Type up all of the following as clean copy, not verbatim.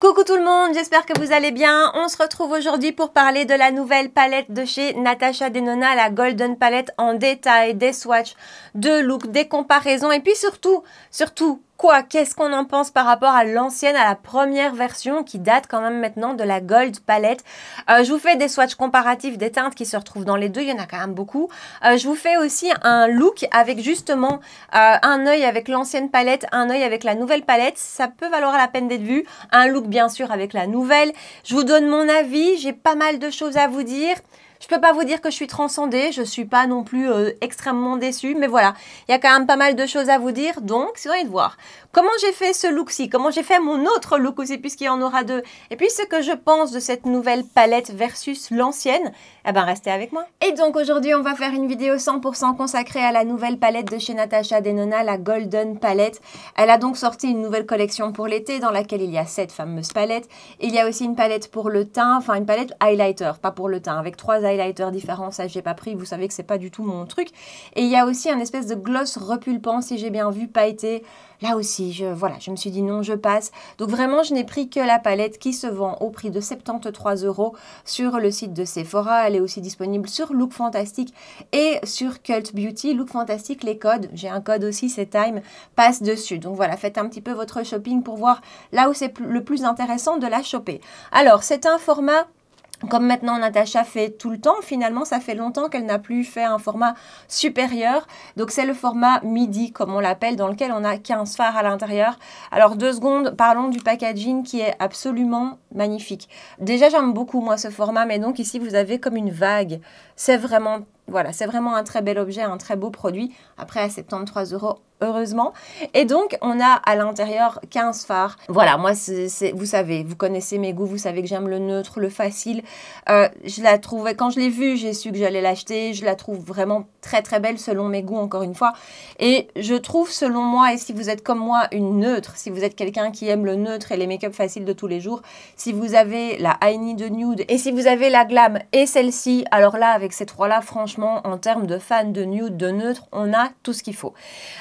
Coucou tout le monde, j'espère que vous allez bien. On se retrouve aujourd'hui pour parler de la nouvelle palette de chez Natasha Denona, la Golden Palette, en détail, des swatchs, de looks, des comparaisons et puis surtout, qu'est-ce qu'on en pense par rapport à l'ancienne, à la première version qui date quand même maintenant de la Gold Palette. Je vous fais des swatchs comparatifs des teintes qui se retrouvent dans les deux, il y en a quand même beaucoup. Je vous fais aussi un look avec justement un œil avec l'ancienne palette, un œil avec la nouvelle palette. Ça peut valoir la peine d'être vu. Un look bien sûr avec la nouvelle. Je vous donne mon avis, j'ai pas mal de choses à vous dire. Je peux pas vous dire que je suis transcendée, je suis pas non plus extrêmement déçue, mais voilà, il y a quand même pas mal de choses à vous dire, donc c'est envie de voir comment j'ai fait ce look-ci, comment j'ai fait mon autre look aussi, puisqu'il y en aura deux, et puis ce que je pense de cette nouvelle palette versus l'ancienne, eh ben restez avec moi. Et donc aujourd'hui, on va faire une vidéo 100% consacrée à la nouvelle palette de chez Natasha Denona, la Golden Palette. Elle a donc sorti une nouvelle collection pour l'été, dans laquelle il y a cette fameuse palette. Il y a aussi une palette pour le teint, enfin une palette highlighter, pas pour le teint, avec 3 highlighters différents, ça j'ai pas pris, vous savez que c'est pas du tout mon truc. Et il y a aussi un espèce de gloss repulpant, si j'ai bien vu, pailleté. Là aussi, je me suis dit non, je passe. Donc vraiment, je n'ai pris que la palette qui se vend au prix de 73 € sur le site de Sephora. Elle est aussi disponible sur Look Fantastic et sur Cult Beauty. Look Fantastic, les codes, j'ai un code aussi, c'est Time, passe dessus. Donc voilà, faites un petit peu votre shopping pour voir là où c'est le plus intéressant de la choper. Alors, c'est un format... Comme maintenant Natasha fait tout le temps, finalement ça fait longtemps qu'elle n'a plus fait un format supérieur. Donc c'est le format midi comme on l'appelle, dans lequel on a 15 fards à l'intérieur. Alors 2 secondes, parlons du packaging qui est absolument magnifique. Déjà j'aime beaucoup moi ce format, mais donc ici vous avez comme une vague. C'est vraiment... Voilà, c'est vraiment un très bel objet, un très beau produit. Après, à 73 €, heureusement. Et donc, on a à l'intérieur 15 fards. Voilà, moi, vous savez, vous connaissez mes goûts, vous savez que j'aime le neutre, le facile. Je la trouvais, quand je l'ai vue, j'ai su que j'allais l'acheter. Je la trouve vraiment très, très belle selon mes goûts, encore une fois. Et je trouve, selon moi, et si vous êtes comme moi, une neutre, si vous êtes quelqu'un qui aime le neutre et les make-up faciles de tous les jours, si vous avez la I Need de Nude et si vous avez la Glam et celle-ci, alors là, avec ces trois-là, franchement, en termes de fans de nude, de neutre, on a tout ce qu'il faut.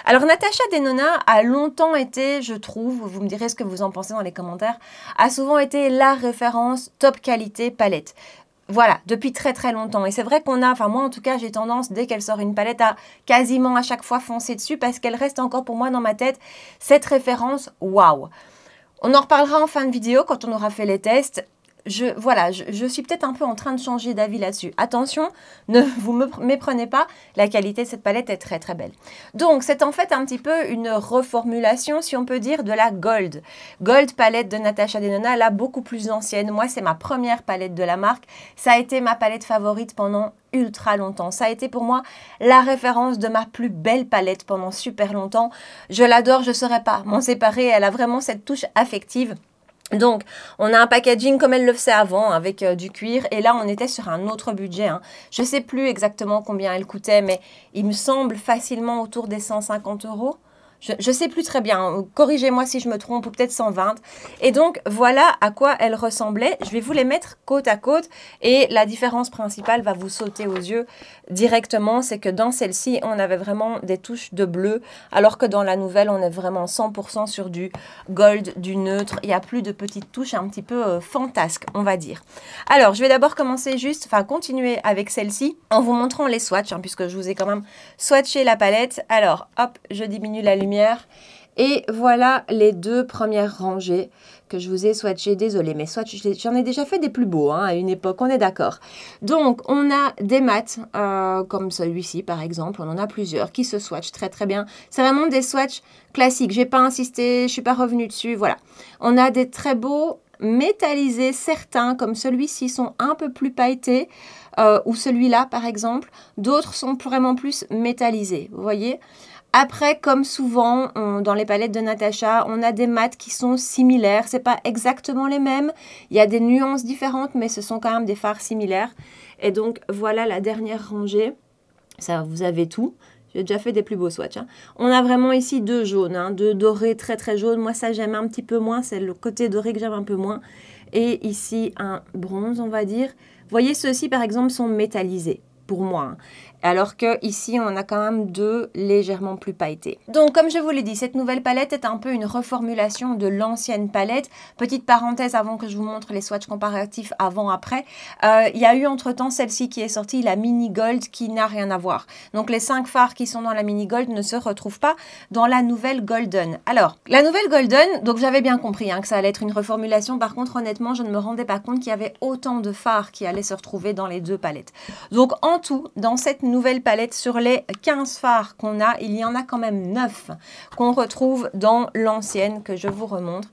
Alors Natasha Denona a longtemps été, je trouve, vous me direz ce que vous en pensez dans les commentaires, a souvent été la référence top qualité palette. Voilà, depuis très très longtemps. Et c'est vrai qu'on a, enfin moi en tout cas, j'ai tendance, dès qu'elle sort une palette, à quasiment à chaque fois foncer dessus parce qu'elle reste encore pour moi dans ma tête cette référence waouh. On en reparlera en fin de vidéo quand on aura fait les tests. Je suis peut-être un peu en train de changer d'avis là-dessus. Attention, ne vous méprenez pas, la qualité de cette palette est très très belle. Donc, c'est en fait un petit peu une reformulation, si on peut dire, de la Gold. Gold palette de Natasha Denona, là, beaucoup plus ancienne. Moi, c'est ma première palette de la marque. Ça a été ma palette favorite pendant ultra longtemps. Ça a été pour moi la référence de ma plus belle palette pendant super longtemps. Je l'adore, je ne saurais pas m'en séparer. Elle a vraiment cette touche affective. Donc, on a un packaging comme elle le faisait avant, avec du cuir. Et là, on était sur un autre budget. Hein. Je ne sais plus exactement combien elle coûtait, mais il me semble facilement autour des 150 €. Je ne sais plus très bien, corrigez-moi si je me trompe, ou peut-être 120. Et donc, voilà à quoi elle ressemblait. Je vais vous les mettre côte à côte. Et la différence principale va vous sauter aux yeux directement. C'est que dans celle-ci, on avait vraiment des touches de bleu. Alors que dans la nouvelle, on est vraiment 100% sur du gold, du neutre. Il n'y a plus de petites touches un petit peu fantasques, on va dire. Alors, je vais d'abord continuer avec celle-ci en vous montrant les swatchs, hein, puisque je vous ai quand même swatché la palette. Alors, hop, je diminue la lumière. Et voilà les deux premières rangées que je vous ai swatchées. Désolée, mes swatchs, j'en ai déjà fait des plus beaux hein, à une époque, on est d'accord. Donc, on a des mats, comme celui-ci par exemple. On en a plusieurs qui se swatchent très très bien. C'est vraiment des swatchs classiques. J'ai pas insisté, je suis pas revenue dessus, voilà. On a des très beaux métallisés, certains comme celui-ci sont un peu plus pailletés, ou celui-là par exemple. D'autres sont vraiment plus métallisés, vous voyez. Après, comme souvent dans les palettes de Natasha, on a des mats qui sont similaires. C'est pas exactement les mêmes. Il y a des nuances différentes, mais ce sont quand même des fards similaires. Et donc, voilà la dernière rangée. Ça, vous avez tout. J'ai déjà fait des plus beaux swatchs. Hein. On a vraiment ici deux jaunes, hein, deux dorés très très jaunes. Moi, ça, j'aime un petit peu moins. C'est le côté doré que j'aime un peu moins. Et ici, un bronze, on va dire. Vous voyez, ceux-ci, par exemple, sont métallisés. pour moi. Hein. Alors que ici, on a quand même deux légèrement plus pailletés. Donc, comme je vous l'ai dit, cette nouvelle palette est un peu une reformulation de l'ancienne palette. Petite parenthèse avant que je vous montre les swatchs comparatifs avant-après. Il y a eu entre-temps celle-ci qui est sortie, la Mini Gold, qui n'a rien à voir. Donc, les 5 fards qui sont dans la Mini Gold ne se retrouvent pas dans la nouvelle Golden. Alors, la nouvelle Golden, donc j'avais bien compris hein, que ça allait être une reformulation. Par contre, honnêtement, je ne me rendais pas compte qu'il y avait autant de fards qui allaient se retrouver dans les deux palettes. Donc, en tout, dans cette nouvelle palette, sur les 15 fards qu'on a, il y en a quand même 9 qu'on retrouve dans l'ancienne que je vous remontre.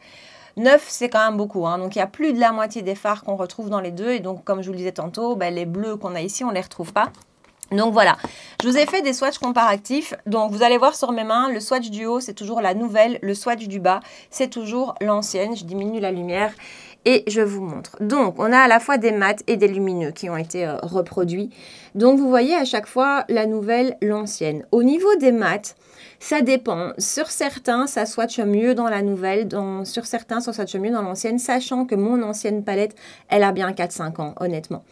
9, c'est quand même beaucoup. Hein. Donc, il y a plus de la moitié des fards qu'on retrouve dans les deux. Et donc, comme je vous le disais tantôt, ben, les bleus qu'on a ici, on ne les retrouve pas. Donc voilà, je vous ai fait des swatchs comparatifs. Donc vous allez voir sur mes mains, le swatch du haut, c'est toujours la nouvelle. Le swatch du bas, c'est toujours l'ancienne. Je diminue la lumière et je vous montre. Donc, on a à la fois des mats et des lumineux qui ont été reproduits. Donc, vous voyez à chaque fois la nouvelle, l'ancienne. Au niveau des mats, ça dépend. Sur certains, ça swatche mieux dans la nouvelle. Sur certains, ça swatche mieux dans l'ancienne, sachant que mon ancienne palette, elle a bien 4-5 ans, honnêtement.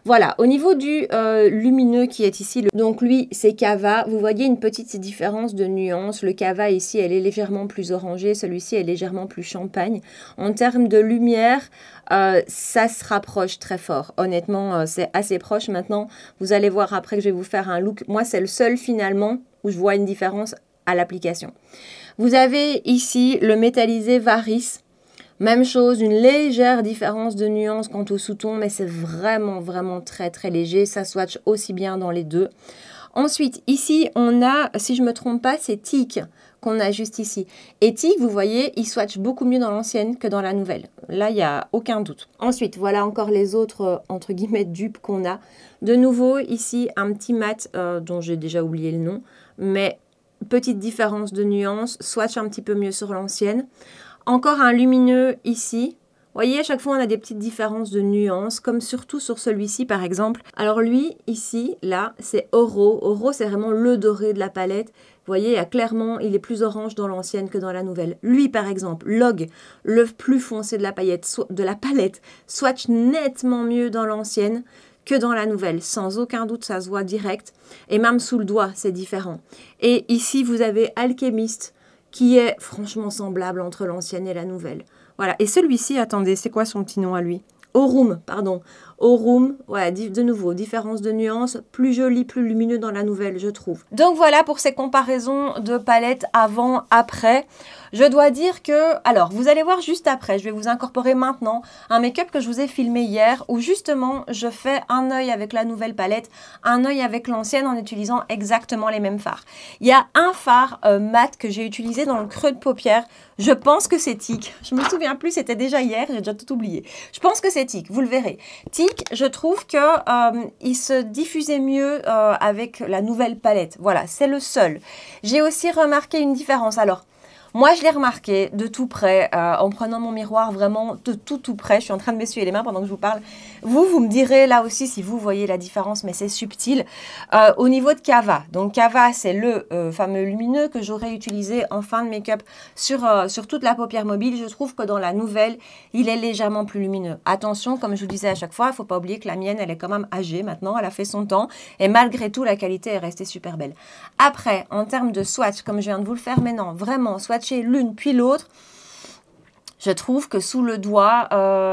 Voilà, au niveau du lumineux qui est ici, donc lui, c'est Cava. Vous voyez une petite différence de nuance. Le Cava ici, elle est légèrement plus orangée. Celui-ci est légèrement plus champagne. En termes de lumière, ça se rapproche très fort. Honnêtement, c'est assez proche. Maintenant, vous allez voir après que je vais vous faire un look. Moi, c'est le seul finalement où je vois une différence à l'application. Vous avez ici le métallisé Varis. Même chose, une légère différence de nuance quant au sous-ton, mais c'est vraiment très léger. Ça swatch aussi bien dans les deux. Ensuite, ici, on a, si je ne me trompe pas, c'est Teak qu'on a juste ici. Et Teak, vous voyez, il swatch beaucoup mieux dans l'ancienne que dans la nouvelle. Là, il n'y a aucun doute. Ensuite, voilà encore les autres, entre guillemets, dupes qu'on a. De nouveau, ici, un petit mat dont j'ai déjà oublié le nom, mais petite différence de nuance, swatch un petit peu mieux sur l'ancienne. Encore un lumineux ici. Vous voyez, à chaque fois, on a des petites différences de nuances, comme surtout sur celui-ci, par exemple. Alors lui, ici, là, c'est Oro. Oro, c'est vraiment le doré de la palette. Vous voyez, clairement, il est plus orange dans l'ancienne que dans la nouvelle. Lui, par exemple, Log, le plus foncé de la palette, swatch nettement mieux dans l'ancienne que dans la nouvelle. Sans aucun doute, ça se voit direct. Et même sous le doigt, c'est différent. Et ici, vous avez Alchemist, qui est franchement semblable entre l'ancienne et la nouvelle. Voilà, et celui-ci, attendez, c'est quoi son petit nom à lui? Aurum, pardon. Aurum, voilà, de nouveau, différence de nuance, plus joli, plus lumineux dans la nouvelle, je trouve. Donc voilà pour ces comparaisons de palettes avant, après. Je dois dire que, alors, vous allez voir juste après, je vais vous incorporer maintenant un make-up que je vous ai filmé hier, où justement, je fais un œil avec la nouvelle palette, un œil avec l'ancienne en utilisant exactement les mêmes fards. Il y a un fard mat que j'ai utilisé dans le creux de paupière. Je pense que c'est Teak. Je me souviens plus, c'était déjà hier, j'ai déjà tout oublié. Je pense que c'est Teak, vous le verrez. Teak, je trouve que il se diffusait mieux avec la nouvelle palette. Voilà, c'est le seul. J'ai aussi remarqué une différence. Alors, moi, je l'ai remarqué de tout près, en prenant mon miroir vraiment de tout près. Je suis en train de m'essuyer les mains pendant que je vous parle. Vous me direz là aussi si vous voyez la différence, mais c'est subtil. Au niveau de Cava. Donc, Cava, c'est le fameux lumineux que j'aurais utilisé en fin de make-up sur toute la paupière mobile. Je trouve que dans la nouvelle, il est légèrement plus lumineux. Attention, comme je vous disais à chaque fois, il ne faut pas oublier que la mienne, elle est quand même âgée maintenant. Elle a fait son temps. Et malgré tout, la qualité est restée super belle. Après, en termes de swatch, comme je viens de vous le faire maintenant, vraiment, swatcher l'une puis l'autre, je trouve que sous le doigt,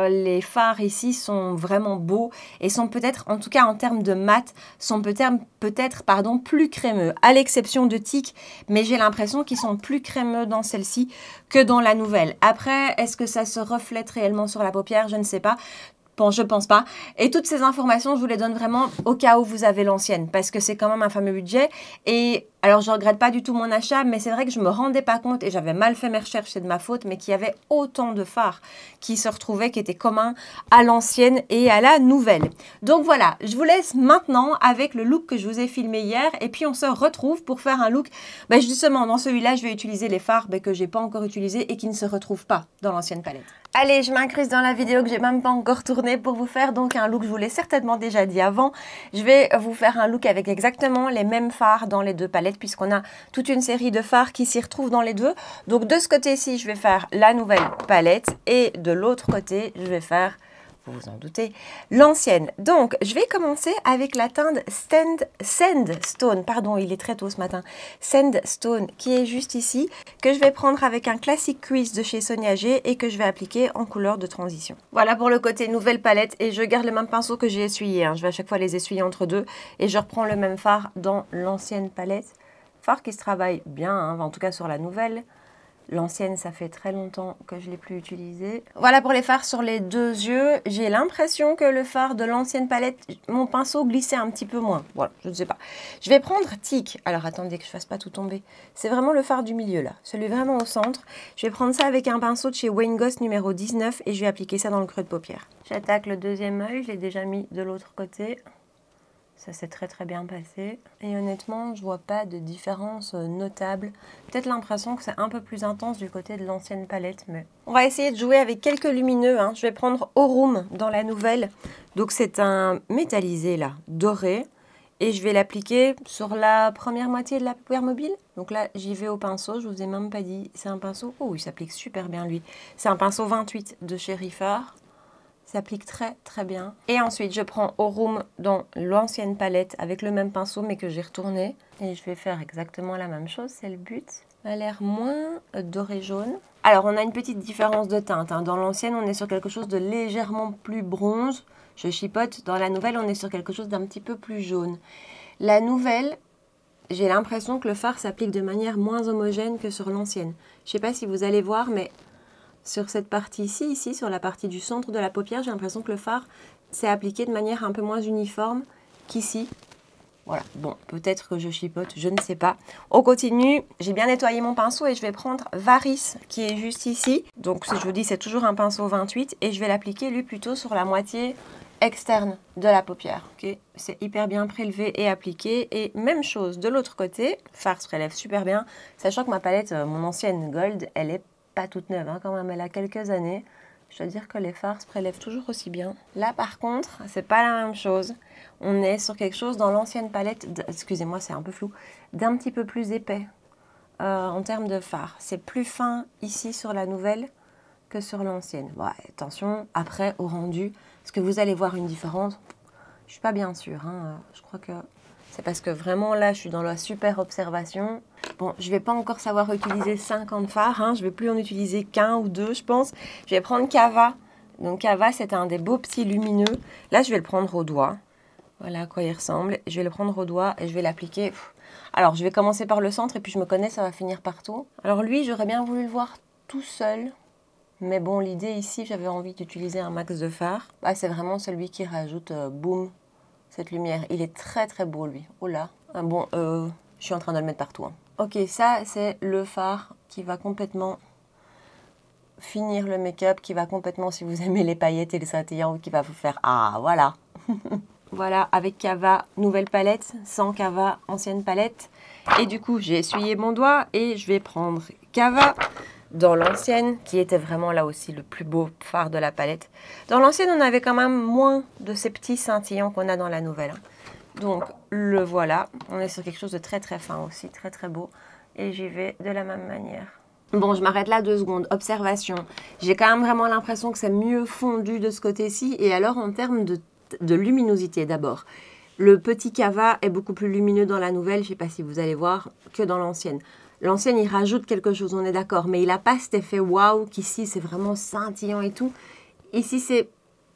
les fards ici sont vraiment beaux et sont peut-être, en tout cas en termes de mat, sont peut-être plus crémeux, à l'exception de Teak, mais j'ai l'impression qu'ils sont plus crémeux dans celle-ci que dans la nouvelle. Après, est-ce que ça se reflète réellement sur la paupière? Je ne sais pas. Bon, je pense pas. Et toutes ces informations, je vous les donne vraiment au cas où vous avez l'ancienne, parce que c'est quand même un fameux budget. Et alors, je regrette pas du tout mon achat, mais c'est vrai que je me rendais pas compte, et j'avais mal fait mes recherches, c'est de ma faute, mais qu'il y avait autant de fards qui se retrouvaient, qui étaient communs à l'ancienne et à la nouvelle. Donc voilà, je vous laisse maintenant avec le look que je vous ai filmé hier, et puis on se retrouve pour faire un look. Ben justement, dans celui-là, je vais utiliser les fards que j'ai pas encore utilisés et qui ne se retrouvent pas dans l'ancienne palette. Allez, je m'incruste dans la vidéo que j'ai même pas encore tournée pour vous faire donc un look, je vous l'ai certainement déjà dit avant. Je vais vous faire un look avec exactement les mêmes fards dans les deux palettes puisqu'on a toute une série de fards qui s'y retrouvent dans les deux. Donc de ce côté-ci, je vais faire la nouvelle palette et de l'autre côté, je vais faire, vous vous en doutez, l'ancienne. Donc, je vais commencer avec la teinte Sandstone, pardon, il est très tôt ce matin, Sandstone, qui est juste ici, que je vais prendre avec un Classic Crease de chez Sonia G et que je vais appliquer en couleur de transition. Voilà pour le côté nouvelle palette, et je garde le même pinceau que j'ai essuyé, hein. Je vais à chaque fois les essuyer entre deux, et je reprends le même fard dans l'ancienne palette. Fard qui se travaille bien, hein, en tout cas sur la nouvelle. L'ancienne, ça fait très longtemps que je ne l'ai plus utilisé. Voilà pour les fards sur les deux yeux. J'ai l'impression que le fard de l'ancienne palette, mon pinceau glissait un petit peu moins. Voilà, je ne sais pas. Je vais prendre Tic. Alors, attendez que je ne fasse pas tout tomber. C'est vraiment le fard du milieu, là. Celui vraiment au centre. Je vais prendre ça avec un pinceau de chez Wayne Goss numéro 19 et je vais appliquer ça dans le creux de paupière. J'attaque le deuxième œil. Je l'ai déjà mis de l'autre côté. Ça s'est très très bien passé. Et honnêtement, je vois pas de différence notable. Peut-être l'impression que c'est un peu plus intense du côté de l'ancienne palette. Mais on va essayer de jouer avec quelques lumineux, hein. Je vais prendre Aurum dans la nouvelle. Donc c'est un métallisé là, doré. Et je vais l'appliquer sur la première moitié de la paupière mobile. Donc là, j'y vais au pinceau. Je vous ai même pas dit. C'est un pinceau... Oh, il s'applique super bien lui. C'est un pinceau 28 de chez Riffard. S'applique très très bien. Et ensuite, je prends Aurum dans l'ancienne palette avec le même pinceau mais que j'ai retourné. Et je vais faire exactement la même chose, c'est le but. Elle a l'air moins doré jaune. Alors, on a une petite différence de teinte, hein. Dans l'ancienne, on est sur quelque chose de légèrement plus bronze. Je chipote. Dans la nouvelle, on est sur quelque chose d'un petit peu plus jaune. La nouvelle, j'ai l'impression que le fard s'applique de manière moins homogène que sur l'ancienne. Je ne sais pas si vous allez voir, mais... sur cette partie-ci, ici, sur la partie du centre de la paupière, j'ai l'impression que le fard s'est appliqué de manière un peu moins uniforme qu'ici. Voilà, bon, peut-être que je chipote, je ne sais pas. On continue, j'ai bien nettoyé mon pinceau et je vais prendre Varice qui est juste ici. Donc, je vous dis, c'est toujours un pinceau 28 et je vais l'appliquer, lui, plutôt sur la moitié externe de la paupière. Okay, c'est hyper bien prélevé et appliqué. Et même chose de l'autre côté, fard se prélève super bien, sachant que ma palette, mon ancienne Gold, elle est pas toute neuve, hein, quand même, elle a quelques années. Je dois dire que les fards se prélèvent toujours aussi bien. Là, par contre, c'est pas la même chose. On est sur quelque chose dans l'ancienne palette, excusez-moi, c'est un peu flou, d'un petit peu plus épais en termes de fard. C'est plus fin ici sur la nouvelle que sur l'ancienne. Ouais, attention, après, au rendu, est-ce que vous allez voir une différence? Je suis pas bien sûre, hein. Je crois que c'est parce que vraiment là, je suis dans la super observation. Bon, je ne vais pas encore savoir utiliser 50 fards, hein. Je ne vais plus en utiliser qu'un ou deux, je pense. Je vais prendre Cava. Donc Cava, c'est un des beaux petits lumineux. Là, je vais le prendre au doigt. Voilà à quoi il ressemble. Je vais le prendre au doigt et je vais l'appliquer. Alors, je vais commencer par le centre et puis je me connais, ça va finir partout. Alors lui, j'aurais bien voulu le voir tout seul. Mais bon, l'idée ici, j'avais envie d'utiliser un max de fard. Bah, c'est vraiment celui qui rajoute, boum, cette lumière. Il est très très beau, lui. Oh là. Ah, bon, je suis en train de le mettre partout, hein. Ok, ça, c'est le fard qui va complètement finir le make-up, qui va complètement, si vous aimez les paillettes et les scintillants, qui va vous faire... Ah, voilà. Voilà, avec Cava, nouvelle palette, sans Cava, ancienne palette. Et du coup, j'ai essuyé mon doigt et je vais prendre Cava dans l'ancienne, qui était vraiment là aussi le plus beau fard de la palette. Dans l'ancienne, on avait quand même moins de ces petits scintillants qu'on a dans la nouvelle, hein. Donc, le voilà. On est sur quelque chose de très très fin aussi, très très beau. Et j'y vais de la même manière. Bon, je m'arrête là 2 secondes. Observation. J'ai quand même vraiment l'impression que c'est mieux fondu de ce côté-ci. Et alors, en termes de luminosité, d'abord. Le petit Cava est beaucoup plus lumineux dans la nouvelle, je ne sais pas si vous allez voir, que dans l'ancienne. L'ancienne, il rajoute quelque chose, on est d'accord. Mais il n'a pas cet effet waouh qu'ici, c'est vraiment scintillant et tout. Ici,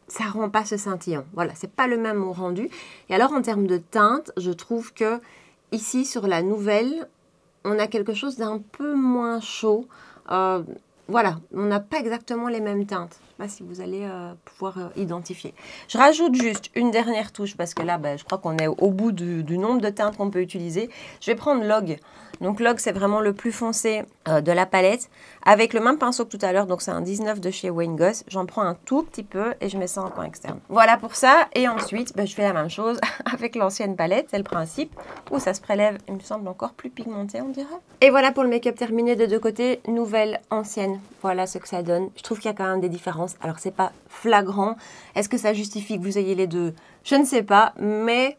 ça rend pas ce scintillant. Voilà, c'est pas le même au rendu. Et alors, en termes de teinte, je trouve que ici, sur la nouvelle, on a quelque chose d'un peu moins chaud. Voilà, on n'a pas exactement les mêmes teintes. Je ne sais pas si vous allez pouvoir identifier. Je rajoute juste une dernière touche parce que là, je crois qu'on est au bout du nombre de teintes qu'on peut utiliser. Je vais prendre Log. Donc Log, c'est vraiment le plus foncé de la palette avec le même pinceau que tout à l'heure. Donc c'est un 19 de chez Wayne Goss. J'en prends un tout petit peu et je mets ça en coin externe. Voilà pour ça. Et ensuite, je fais la même chose avec l'ancienne palette. C'est le principe où ça se prélève, il me semble, encore plus pigmenté, on dirait. Et voilà pour le make-up terminé de deux côtés. Nouvelle, ancienne. Voilà ce que ça donne. Je trouve qu'il y a quand même des différences. Alors, c'est pas flagrant. Est-ce que ça justifie que vous ayez les deux? Je ne sais pas, mais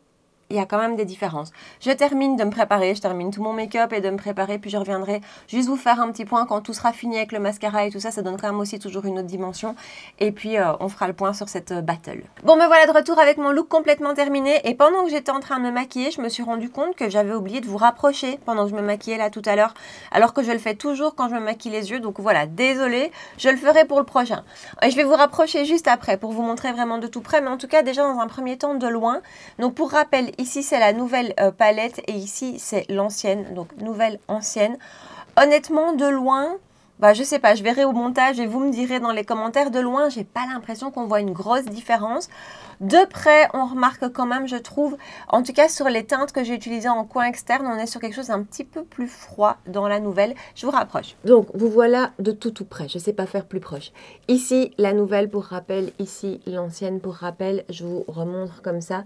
il y a quand même des différences. Je termine de me préparer, je termine tout mon make-up et de me préparer, puis je reviendrai juste vous faire un petit point quand tout sera fini avec le mascara et tout ça, ça donne quand même aussi toujours une autre dimension. Et puis on fera le point sur cette battle. Bon, me voilà de retour avec mon look complètement terminé et pendant que j'étais en train de me maquiller, je me suis rendu compte que j'avais oublié de vous rapprocher pendant que je me maquillais là tout à l'heure, alors que je le fais toujours quand je me maquille les yeux. Donc voilà, désolée, je le ferai pour le prochain. Et je vais vous rapprocher juste après pour vous montrer vraiment de tout près, mais en tout cas déjà dans un premier temps de loin. Donc pour rappel, ici c'est la nouvelle palette et ici c'est l'ancienne, donc nouvelle, ancienne. Honnêtement, de loin, bah, je sais pas, je verrai au montage et vous me direz dans les commentaires. De loin, j'ai pas l'impression qu'on voit une grosse différence. De près, on remarque quand même, je trouve, en tout cas sur les teintes que j'ai utilisées en coin externe, on est sur quelque chose d'un petit peu plus froid dans la nouvelle. Je vous rapproche. Donc, vous voilà de tout près. Je sais pas faire plus proche. Ici, la nouvelle pour rappel. Ici, l'ancienne pour rappel. Je vous remontre comme ça.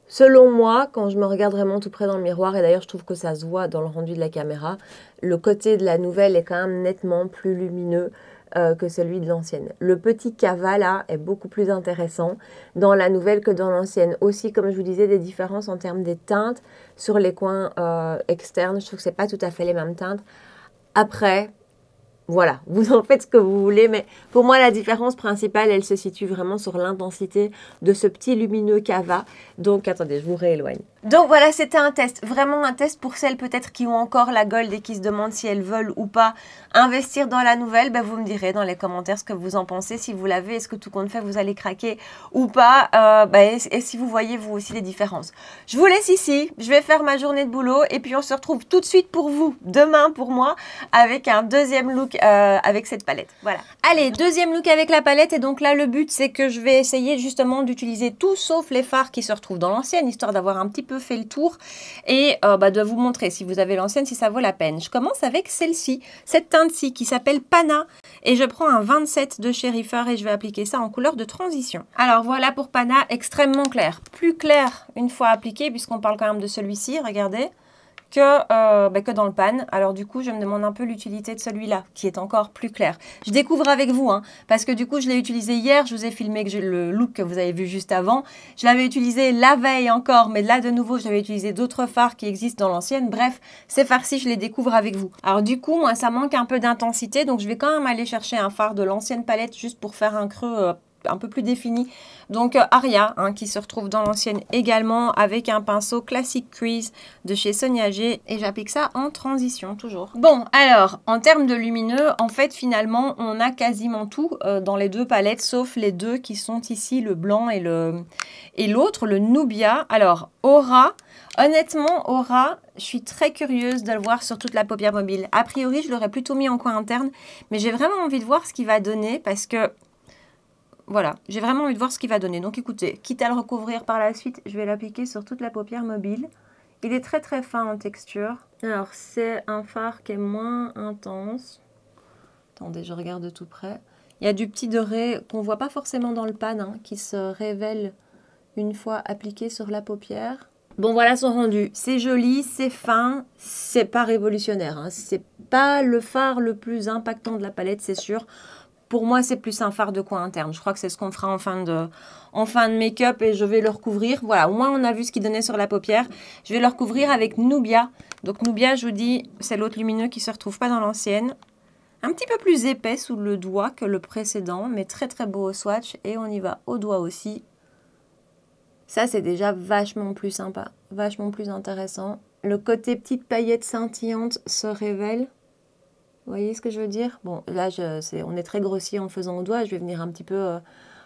Selon moi, quand je me regarde vraiment tout près dans le miroir, et d'ailleurs je trouve que ça se voit dans le rendu de la caméra, le côté de la nouvelle est quand même nettement plus lumineux que celui de l'ancienne. Le petit cava là est beaucoup plus intéressant dans la nouvelle que dans l'ancienne. Aussi, comme je vous disais, des différences en termes des teintes sur les coins externes. Je trouve que ce n'est pas tout à fait les mêmes teintes. Après, voilà, vous en faites ce que vous voulez, mais pour moi, la différence principale, elle se situe vraiment sur l'intensité de ce petit lumineux cava. Donc, attendez, je vous rééloigne. Donc voilà, c'était un test, vraiment un test pour celles peut-être qui ont encore la gold et qui se demandent si elles veulent ou pas investir dans la nouvelle. Ben, vous me direz dans les commentaires ce que vous en pensez, si vous l'avez, est-ce que tout compte fait, vous allez craquer ou pas, et si vous voyez vous aussi les différences. Je vous laisse ici, je vais faire ma journée de boulot et puis on se retrouve tout de suite pour vous, demain pour moi, avec un deuxième look avec cette palette. Voilà. Allez, deuxième look avec la palette et donc là le but c'est que je vais essayer justement d'utiliser tout sauf les fards qui se retrouvent dans l'ancienne, histoire d'avoir un petit peu fait le tour et de vous montrer si vous avez l'ancienne, si ça vaut la peine. Je commence avec celle-ci, cette teinte-ci qui s'appelle Pana et je prends un 27 de chez Reefer et je vais appliquer ça en couleur de transition. Alors voilà pour Pana, extrêmement clair, plus clair une fois appliqué puisqu'on parle quand même de celui-ci, regardez. Que dans le pan. Alors du coup, je me demande un peu l'utilité de celui-là, qui est encore plus clair. Je découvre avec vous, hein, parce que du coup, je l'ai utilisé hier. Je vous ai filmé le look que vous avez vu juste avant. Je l'avais utilisé la veille encore, mais là, de nouveau, j'avais utilisé d'autres fards qui existent dans l'ancienne. Bref, ces fards-ci, je les découvre avec vous. Alors du coup, moi, ça manque un peu d'intensité, donc je vais quand même aller chercher un fard de l'ancienne palette, juste pour faire un creux un peu plus défini. Donc Aria, hein, qui se retrouve dans l'ancienne également, avec un pinceau Classic Crease de chez Sonia G. Et j'applique ça en transition, toujours. Bon, alors, en termes de lumineux, en fait, finalement, on a quasiment tout dans les deux palettes, sauf les deux qui sont ici, le blanc et l'autre, le Nubia. Alors, Aura, honnêtement, Aura, je suis très curieuse de le voir sur toute la paupière mobile. A priori, je l'aurais plutôt mis en coin interne, mais j'ai vraiment envie de voir ce qu'il va donner parce que voilà, j'ai vraiment envie de voir ce qu'il va donner. Donc écoutez, quitte à le recouvrir par la suite, je vais l'appliquer sur toute la paupière mobile. Il est très très fin en texture. Alors c'est un fard qui est moins intense. Attendez, je regarde de tout près. Il y a du petit doré qu'on ne voit pas forcément dans le pan, hein, qui se révèle une fois appliqué sur la paupière. Bon, voilà son rendu. C'est joli, c'est fin, c'est pas révolutionnaire, hein. C'est pas le fard le plus impactant de la palette, c'est sûr. Pour moi, c'est plus un fard de coin interne. Je crois que c'est ce qu'on fera en fin de make-up et je vais le recouvrir. Voilà, au moins on a vu ce qu'il donnait sur la paupière. Je vais le recouvrir avec Nubia. Donc Nubia, je vous dis, c'est l'autre lumineux qui ne se retrouve pas dans l'ancienne. Un petit peu plus épais sous le doigt que le précédent, mais très très beau au swatch. Et on y va au doigt aussi. Ça, c'est déjà vachement plus sympa, vachement plus intéressant. Le côté petite paillette scintillante se révèle. Vous voyez ce que je veux dire? Bon, là, on est très grossier en faisant au doigt. Je vais venir un petit peu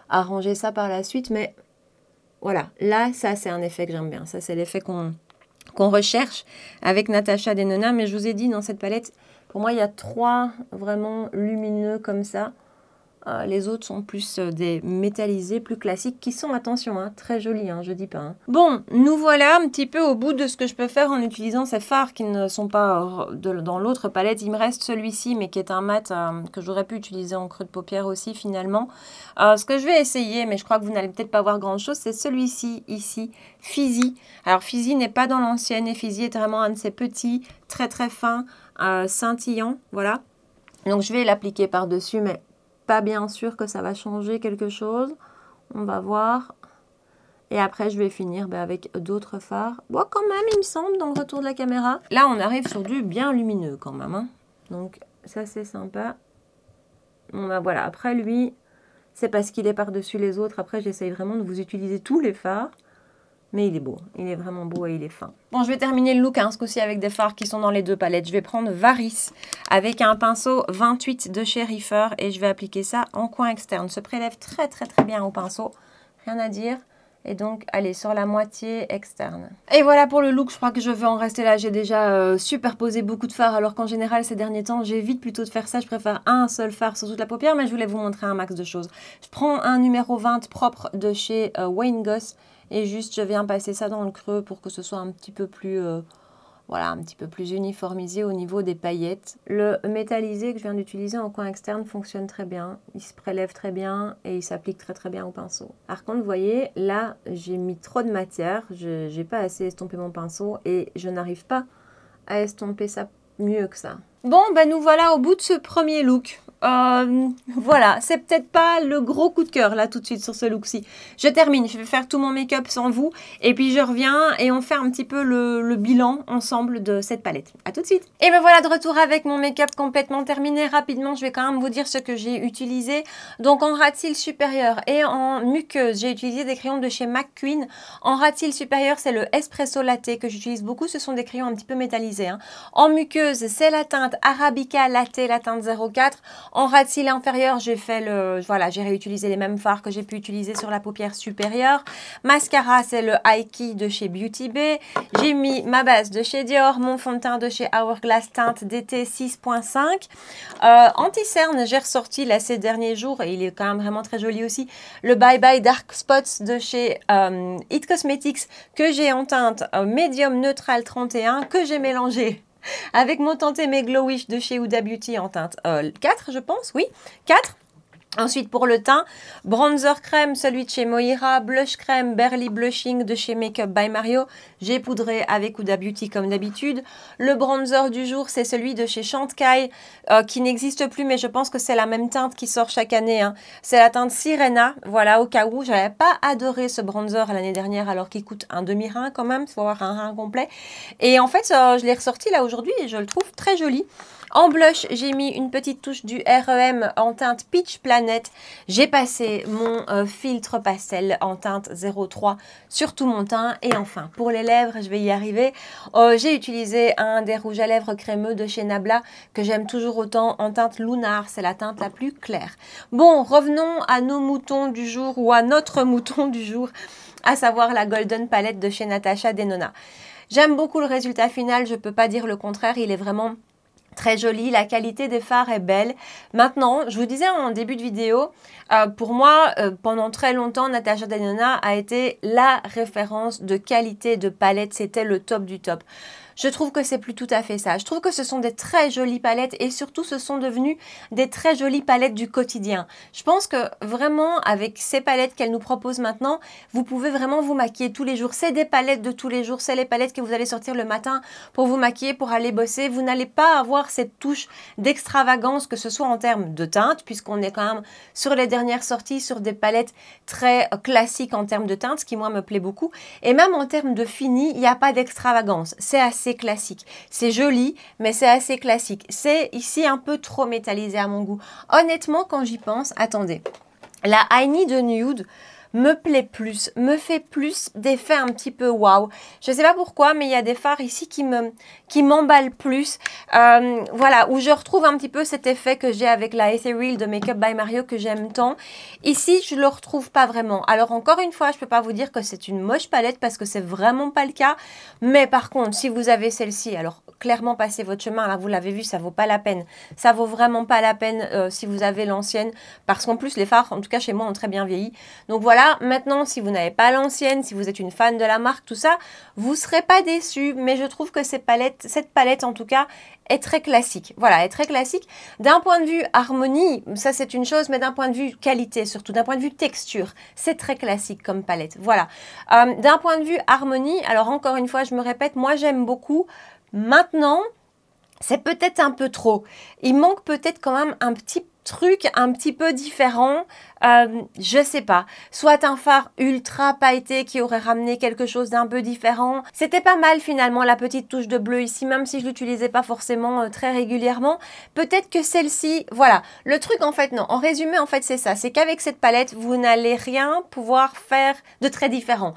arranger ça par la suite. Mais voilà, là, ça, c'est un effet que j'aime bien. Ça, c'est l'effet qu'on recherche avec Natasha Denona. Mais je vous ai dit, dans cette palette, pour moi, il y a 3 vraiment lumineux comme ça. Les autres sont plus des métallisés, plus classiques, qui sont, attention, hein, très jolis, hein, je dis pas. Hein. Bon, nous voilà un petit peu au bout de ce que je peux faire en utilisant ces fards qui ne sont pas dans l'autre palette. Il me reste celui-ci, mais qui est un mat que j'aurais pu utiliser en creux de paupière aussi, finalement. Ce que je vais essayer, mais je crois que vous n'allez peut-être pas voir grand-chose, c'est celui-ci, ici, Fizzy. Alors, Fizzy n'est pas dans l'ancienne, et Fizzy est vraiment un de ces petits, très très fins, scintillants, voilà. Donc, je vais l'appliquer par-dessus, mais pas bien sûr que ça va changer quelque chose. On va voir. Et après, je vais finir avec d'autres fards. Bon, quand même, il me semble, dans le retour de la caméra. Là, on arrive sur du bien lumineux quand même. Hein. Donc, ça, c'est sympa. Bon, bah voilà. Après, lui, c'est parce qu'il est par-dessus les autres. Après, j'essaye vraiment de vous utiliser tous les fards. Mais il est beau. Il est vraiment beau et il est fin. Bon, je vais terminer le look ce coup-ci avec des fards qui sont dans les deux palettes. Je vais prendre Varice avec un pinceau 28 de chez Reefer. Et je vais appliquer ça en coin externe. Se prélève très, très, très bien au pinceau. Rien à dire. Et donc, allez, sur la moitié externe. Et voilà pour le look, je crois que je vais en rester là. J'ai déjà superposé beaucoup de fards, alors qu'en général, ces derniers temps, j'évite plutôt de faire ça. Je préfère un seul fard sur toute la paupière, mais je voulais vous montrer un max de choses. Je prends un numéro 20 propre de chez Wayne Goss, et juste, je viens passer ça dans le creux pour que ce soit un petit peu plus... voilà, un petit peu plus uniformisé au niveau des paillettes. Le métallisé que je viens d'utiliser en coin externe fonctionne très bien. Il se prélève très bien et il s'applique très très bien au pinceau. Par contre, vous voyez, là, j'ai mis trop de matière. Je n'ai pas assez estompé mon pinceau et je n'arrive pas à estomper ça mieux que ça. Bon, ben nous voilà au bout de ce premier look. Voilà, c'est peut-être pas le gros coup de cœur là tout de suite sur ce look-ci. Je termine, je vais faire tout mon make-up sans vous et puis je reviens et on fait un petit peu le bilan ensemble de cette palette. A tout de suite. Et ben voilà de retour avec mon make-up complètement terminé. Rapidement, je vais quand même vous dire ce que j'ai utilisé. Donc en ras de cils supérieur et en muqueuse, j'ai utilisé des crayons de chez McQueen. En ras de cils supérieur, c'est le Espresso Latte que j'utilise beaucoup. Ce sont des crayons un petit peu métallisés. Hein. En muqueuse, c'est la teinte Arabica Latte, la teinte 04. En ras de cils inférieur, j'ai fait voilà, j'ai réutilisé les mêmes fards que j'ai pu utiliser sur la paupière supérieure. Mascara, c'est le Aiki de chez Beauty Bay. J'ai mis ma base de chez Dior, mon fond de teint de chez Hourglass teinte d'été 6.5. Anti-cerne, j'ai ressorti là ces derniers jours et il est quand même vraiment très joli aussi. Le Bye Bye Dark Spots de chez It Cosmetics que j'ai en teinte Medium Neutral 31 que j'ai mélangé avec mon Tantemé Glowish de chez Huda Beauty en teinte 4, je pense, oui, 4. Ensuite, pour le teint, bronzer crème, celui de chez Moira, blush crème, Burly Blushing de chez Makeup by Mario. J'ai poudré avec Huda Beauty comme d'habitude. Le bronzer du jour, c'est celui de chez Chantecaille, qui n'existe plus, mais je pense que c'est la même teinte qui sort chaque année. Hein. C'est la teinte Sirena, voilà, au cas où. Je n'avais pas adoré ce bronzer l'année dernière, alors qu'il coûte un demi-rein quand même, il faut avoir un rein complet. Et en fait, je l'ai ressorti là aujourd'hui et je le trouve très joli. En blush, j'ai mis une petite touche du REM en teinte Peach Planet. J'ai passé mon filtre pastel en teinte 03 sur tout mon teint. Et enfin, pour les lèvres, je vais y arriver. J'ai utilisé un des rouges à lèvres crémeux de chez Nabla que j'aime toujours autant en teinte Lunar. C'est la teinte la plus claire. Bon, revenons à nos moutons du jour ou à notre mouton du jour, à savoir la Golden Palette de chez Natasha Denona. J'aime beaucoup le résultat final, je ne peux pas dire le contraire, il est vraiment très joli, la qualité des fards est belle. Maintenant, je vous disais en début de vidéo, pour moi, pendant très longtemps, Natasha Denona a été la référence de qualité de palette, c'était le top du top. Je trouve que c'est plus tout à fait ça. Je trouve que ce sont des très jolies palettes et surtout ce sont devenues des très jolies palettes du quotidien. Je pense que vraiment avec ces palettes qu'elle nous propose maintenant, vous pouvez vraiment vous maquiller tous les jours. C'est des palettes de tous les jours, c'est les palettes que vous allez sortir le matin pour vous maquiller, pour aller bosser. Vous n'allez pas avoir cette touche d'extravagance, que ce soit en termes de teinte, puisqu'on est quand même sur les dernières sorties, sur des palettes très classiques en termes de teinte, ce qui moi me plaît beaucoup. Et même en termes de fini, il n'y a pas d'extravagance. C'est assez classique. C'est joli, mais c'est assez classique. C'est ici un peu trop métallisé à mon goût. Honnêtement, quand j'y pense, attendez. La I Need a Nude me plaît plus, me fait plus d'effet un petit peu waouh. Je ne sais pas pourquoi, mais il y a des fards ici qui m'emballent plus. Voilà, où je retrouve un petit peu cet effet que j'ai avec la Ethereal de Makeup by Mario que j'aime tant. Ici, je ne le retrouve pas vraiment. Alors encore une fois, je ne peux pas vous dire que c'est une moche palette parce que c'est vraiment pas le cas. Mais par contre, si vous avez celle-ci, alors clairement passez votre chemin. Là, vous l'avez vu, ça vaut pas la peine. Ça vaut vraiment pas la peine si vous avez l'ancienne. Parce qu'en plus, les fards, en tout cas chez moi, ont très bien vieilli. Donc voilà. Maintenant, si vous n'avez pas l'ancienne, si vous êtes une fan de la marque, tout ça, vous ne serez pas déçus. Mais je trouve que cette palette en tout cas, est très classique. Voilà, elle est très classique. D'un point de vue harmonie, ça c'est une chose, mais d'un point de vue qualité, surtout d'un point de vue texture, c'est très classique comme palette. Voilà. D'un point de vue harmonie, alors encore une fois, je me répète, moi j'aime beaucoup. Maintenant, c'est peut-être un peu trop. Il manque peut-être quand même un petit truc un petit peu différent. Je sais pas, soit un fard ultra pailleté qui aurait ramené quelque chose d'un peu différent. C'était pas mal finalement la petite touche de bleu ici, même si je l'utilisais pas forcément très régulièrement. Peut-être que celle-ci, voilà, le truc en fait non, en résumé en fait c'est ça, c'est qu'avec cette palette vous n'allez rien pouvoir faire de très différent.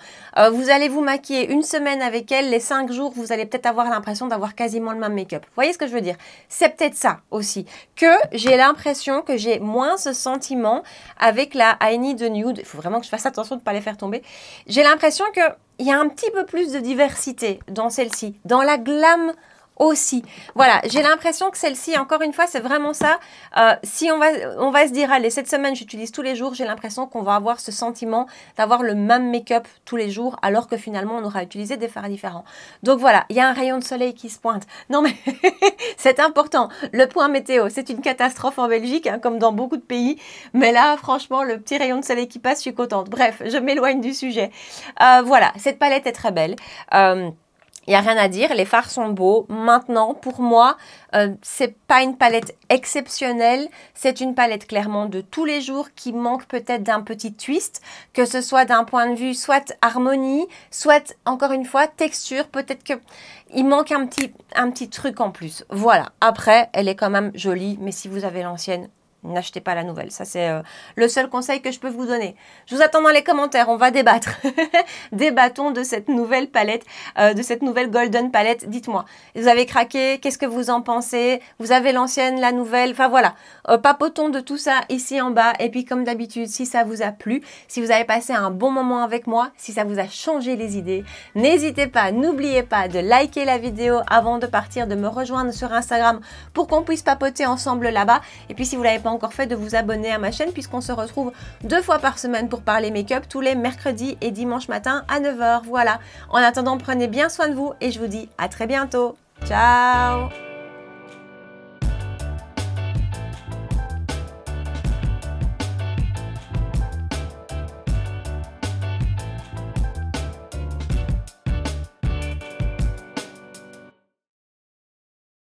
Vous allez vous maquiller une semaine avec elle, les 5 jours vous allez peut-être avoir l'impression d'avoir quasiment le même make-up. Vous voyez ce que je veux dire? C'est peut-être ça aussi, que j'ai l'impression que j'ai moins ce sentiment avec la I Need the Nude. Il faut vraiment que je fasse attention de ne pas les faire tomber. J'ai l'impression qu'il y a un petit peu plus de diversité dans celle-ci, dans la glam aussi. Voilà, j'ai l'impression que celle-ci, encore une fois, c'est vraiment ça. Si on va se dire, allez, cette semaine, j'utilise tous les jours, j'ai l'impression qu'on va avoir ce sentiment d'avoir le même make-up tous les jours, alors que finalement, on aura utilisé des fards différents. Donc voilà, il y a un rayon de soleil qui se pointe. Non mais, c'est important. Le point météo, c'est une catastrophe en Belgique, hein, comme dans beaucoup de pays. Mais là, franchement, le petit rayon de soleil qui passe, je suis contente. Bref, je m'éloigne du sujet. Voilà, cette palette est très belle. Il n'y a rien à dire, les fards sont beaux. Maintenant, pour moi, c'est pas une palette exceptionnelle. C'est une palette clairement de tous les jours qui manque peut-être d'un petit twist, que ce soit d'un point de vue soit harmonie, soit, encore une fois, texture. Peut-être qu'il manque un petit truc en plus. Voilà. Après, elle est quand même jolie, mais si vous avez l'ancienne, n'achetez pas la nouvelle. Ça, c'est le seul conseil que je peux vous donner. Je vous attends dans les commentaires. On va débattre. Débattons de cette nouvelle palette, de cette nouvelle Golden Palette. Dites-moi, vous avez craqué? Qu'est-ce que vous en pensez? Vous avez l'ancienne, la nouvelle? Enfin, voilà. Papotons de tout ça ici en bas. Et puis, comme d'habitude, si ça vous a plu, si vous avez passé un bon moment avec moi, si ça vous a changé les idées, n'hésitez pas, n'oubliez pas de liker la vidéo avant de partir, de me rejoindre sur Instagram pour qu'on puisse papoter ensemble là-bas. Et puis, si vous l'avez pas encore fait, de vous abonner à ma chaîne puisqu'on se retrouve 2 fois par semaine pour parler make-up tous les mercredis et dimanche matin à 9 h. Voilà. En attendant, prenez bien soin de vous et je vous dis à très bientôt. Ciao!